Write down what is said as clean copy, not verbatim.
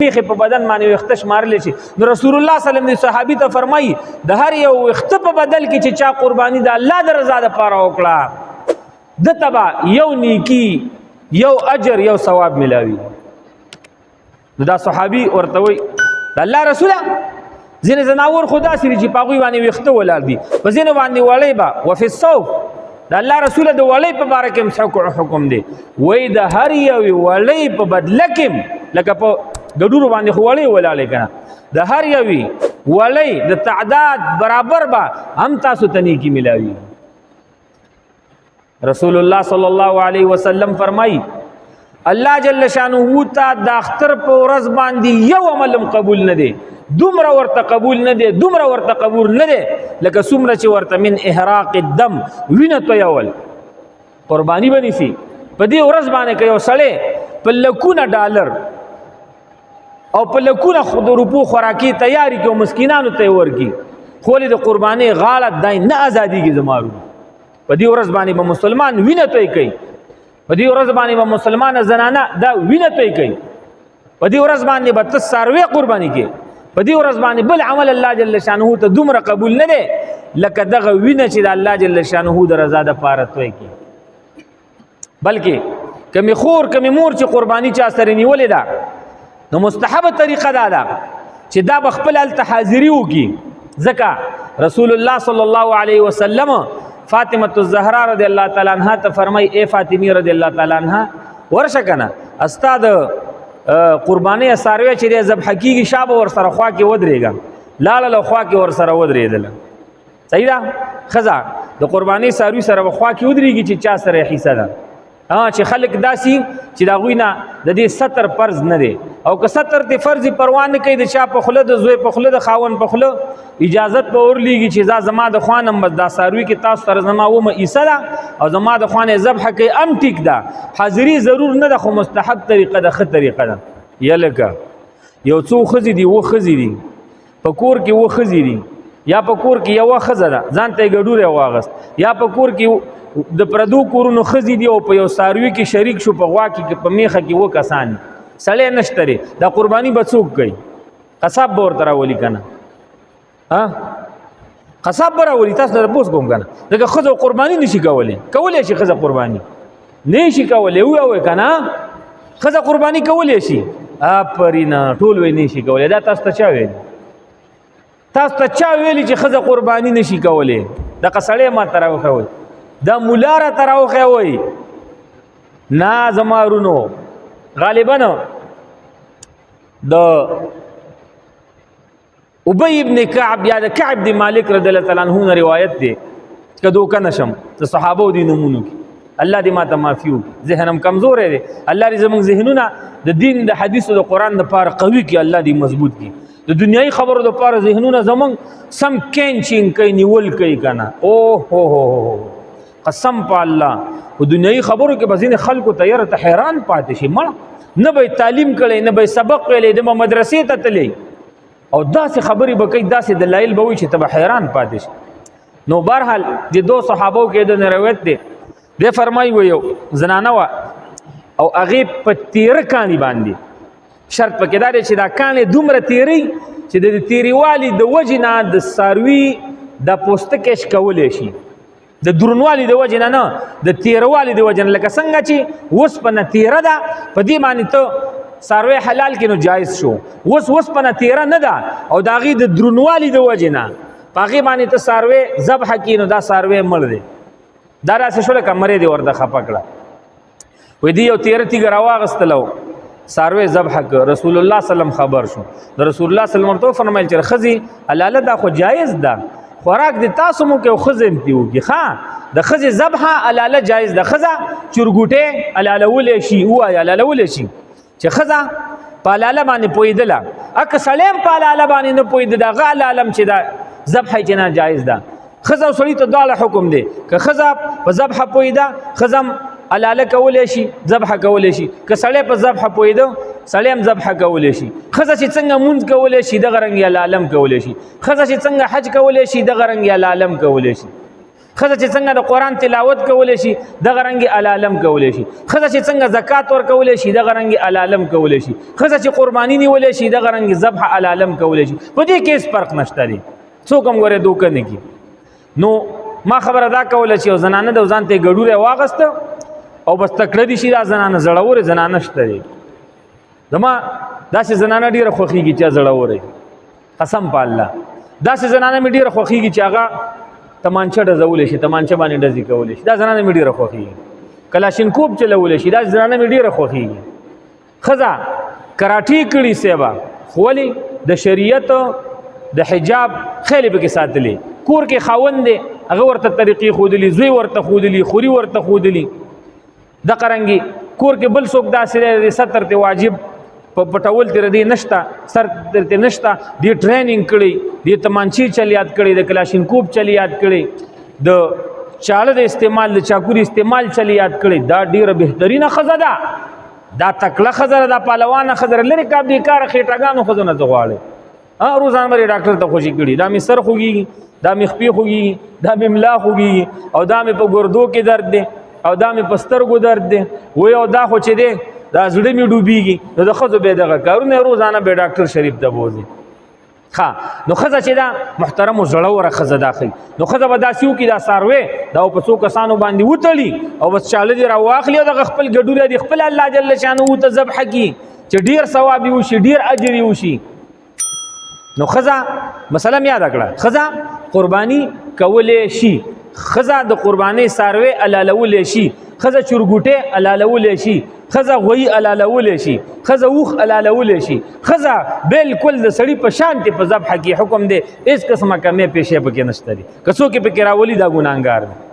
میخه په بدن باندې وختش مارل شي. نو رسول الله صلی الله علیه وسلم صحابي ته فرمایي د هر یو وخت په بدل کې چې چا قرباني د الله د رضا لپاره وکړه د تبا یو نیکی یو اجر یو ثواب ملاوي. نو دا صحابي ورته وي د الله رسوله ځینې زناور خدا سری چې پاغوي باندې وخته ولال دي په ځینې باندې وړي با وفي الصوف د الله رسوله د وړي په باره کې حکم دی وای د هر یو وړي په بدله کې لکه په ګډورو باندې خو وړي ولاله کنه د هر یوي وړي د تعداد برابر با هم تاسو تنی کی ملاوي. رسول الله صلی الله علیه وسلم فرمای الله جل شانه ته د اختر په ورځ باندې یو عمل قبول نه دی دومره ورته قبول نه دی دومره ورته قبول نه دی لکه څومره چې ورته من احراق الدم وینه تویول قربانی بنی سي په دې ورځ باندې کوي سړی په لکونه ډالر او په لکونه خود روپو خوراکي تیاری کوي مسکینانو ته ورکی خو د قرباني غاړه دای نه ازاديږي زمارو په دې ورځ باندې به مسلمان وینه توي کوي په دې ورځ باندې به مسلمان زنانه دا وینه توي کوي په دې ورځ باندې به تساروي قرباني کوي په دې ورځ باندې بل عمل الله جل شانه ته دومره قبول نه دی لکه دغه وینه چې د الله جل شانه د رضا د پاره توي کوي. بلکې کمی خور کمی مور چې قرباني چا سره نیولې ده نو مستحب طریقه ده چې دا بخپل التحاضری وکي. ځکه رسول الله صلی الله علیه وسلم فاطمه الزهرا رضی الله تعالی عنها ته فرمای اے فاطمی رضی الله تعالی عنها ورشه کنه استاد قربانی ساروی چې ذبح کیږي شابه ور سره خوا کې ودرېګا لاله له خوا کې ور سره ودرېدل صحیح ده خزا د قربانی ساروی سره خوا کې ودرېږي چې چا سره حصہ ده چې خلق داسي چې دا غوینه د دې 70 فرض نه دی او که 70 ته فرض پروان کوي د چا په خله د زوی په خله د خاون په خله اجازت به ورلیږي چې زما د خوانم بس دا ساروی کې تاسو تر زما و ما ایسره او زما د خوانه ذبح کوي ام ټیک ده حاضری ضرور نه ده خو مستحب طریقه ده خه طریقه ده. یلکه یو څو خزي دي و خزي دي په کور کې و خزي دي یا په کور کې یو خزه ده ځان ته ګډوره واغست یا په کور کې د پردو کورونو خزي دي او په یو ساروی کې شریک شو په غوا کې په میخه کې و کسان سړی نشتري دا قرباني بڅوک کوي قصاب بور تر ولي کنه ها قصاب بر ولي تاسو نه پوس کوم کنه دغه خزو قرباني نشي کولای شي خزه قرباني نشي کولای او کنه خزه قرباني کولای شي اپرینا ټول وې نشي کولای دا تاسو ته چا ویل چې خزه قرباني نشي کولای دا قصړې ما تراوخه وي دا مولاره تراوخه وي نا زمارونو غالبا د ابی ابن کعب یا د کعب دی مالک رضی الله تعالی عنہ روایت دی کدو کنشم د صحابه دی نمونو کی الله دې ماته معفو ذهنم کمزور دی الله دې زموږ ذهنونه د دین د حدیث او د قران د پاره قوي کی الله دې مضبوط کی د دنیای خبرو د پاره ذهنونه زموږ سم کینچین کوي نیول کوي کنه او هو قسم په الله او دنیای خبرو کې بزین خلکو تیار ته حیران پاتې شي مړ نه به تعلیم کړي نه به سبق ویلې د مدرسې ته تللی او داسې خبرې به کوي داسې دلایل به وي چې ته حیران پاتې شي. نو بهرحال د دو صحابو کې د روایت دی د فرمایي وي زنانه وا او هغه په تیر کانی باندې شرط پکې دا چې دا کانی دومره تیری چې د تیریوالي د وجنه د ساروی د پوستکش کولې شي د درنوالي د وجنه نه د تیروالي د وجنه لکه څنګه چې وس په تیره ده په دې باندې ته ساروی حلال کې نو جایز شو وس په تیره نه ده او داغي د درنوالي د وجنه پاغي باندې ته ساروی ذبح کې نو دا ساروی مړ دی دا راځي شو لکه مړې دی ورته خپکړه وې دی یو تیره تیګ راواغستلو ساروی ذبح ک رسول الله سلام خبر شو د رسول الله سلام ته فرمایل چې خزي حلاله دا خو جایز ده خوراک د تاسو مو کې خزم دیوږي ها د خزي ذبح حلاله جایز ده خزا چرګوټه حلاله ولې شي او حلاله ولې شي چې خزا په حلاله باندې پویدله اک سلام په حلاله باندې نه پوید دا غل عالم چې دا ذبح جنا جایز ده خزا سړی ته داله حکم دی که خزا په ذبح پویدا خزم حلاله کولې شي ذبح کولې شي که سړی په ذبح پویدو سړیم ذبح کولې شي خزا چې څنګه مونږ کولې شي د غرنګ یا عالم کولې شي خزا چې څنګه حج کولې شي د غرنګ یا عالم کولې شي خزه چې څنګه د قران تلاوت کولې شي دغه رنګي علالم کولې شي خزه چې څنګه زکات ور کولې شي دغه رنګي علالم کولې شي خزه چې قرباني نیولې شي دغه رنګي ذبح علالم کولې شي په دې کې هیڅ فرق نشته دی څوک هم غره دوکه نه کی نو ما خبره دا کوله چې زنانه د ځان ته ګډوره واغسته او بس تکړه دي شي دا زنانه زړور زنانه شته دی زما داسې زنانه ډیره خوخیږي چې زړور قسم په الله داسې زنانه مې ډیره خوخیږي چې هغه تمانچه ډزول شي تمانچه باندې ډزې کول شي دا زنانه مې ډیره خوخیږي کلاشینکوب چلول شي دا زنانه مې ډیره خوخیږي خزا کراټي کړي سیبا خولی د شریعت د حجاب خېلې به کې ساتلې کور کې خاوند دی هغه ورته طریقې خودلی زوی ورته خودلی خوري ورته خودلی د قرنګي کور کې بل څوک داسې ستر ته واجب په پټول تر دې نشتا سر تر دې نشتا دی ټریننګ کړي دی تمانچی چل یاد کړي د کلاشینکوب چل یاد کړي د چاله د استعمال د چاکوري استعمال چل یاد کړي دا ډیره بهترینه خزه ده دا تکړه خزه ده پهلوانه خزه لري کا بیکاره خېټاګانو خزه نه غواړي روزانه مری ډاکټر ته خوشي کړي دا می سر خوږي دا می خپې خوږي دا می ملا خوږي او دا می په ګردو کې درد دی او دا می په سترګو درد دی وای او دا خو چې دی دا زړه می ډوبېږي نو د ښځو به دغه کارونه روزانه به ډاکټر شریف ته بوځي ښه نو ښځه چې دا محترم او زړوره ښځه دا ښي نو ښځه به داسې وکړي دا څاروی دا په څو کسانو باندې وتړي او بس چاله دې راواخلي او دغه خپل ګډوره دې خپل الله جل شانه ته ذبح کړي چې ډېر ثواب یې وشي ډېر اجر یې وشي نو ښځه مثلا یاد کړه ښځه قرباني کولی شي ښځه د قربانۍ څاروی حلالولی شي ښځه چرګوټی حلالولی شي ښځه غوی حلالولی شي ښځه اوښ حلالولی شي ښځه بالکل د سړي په شانتې په ذبح کې حکم دی هېڅ قسمه کمی پیشې پکې نشته دي که څوک یې پکې راولي دا ګناهګار دی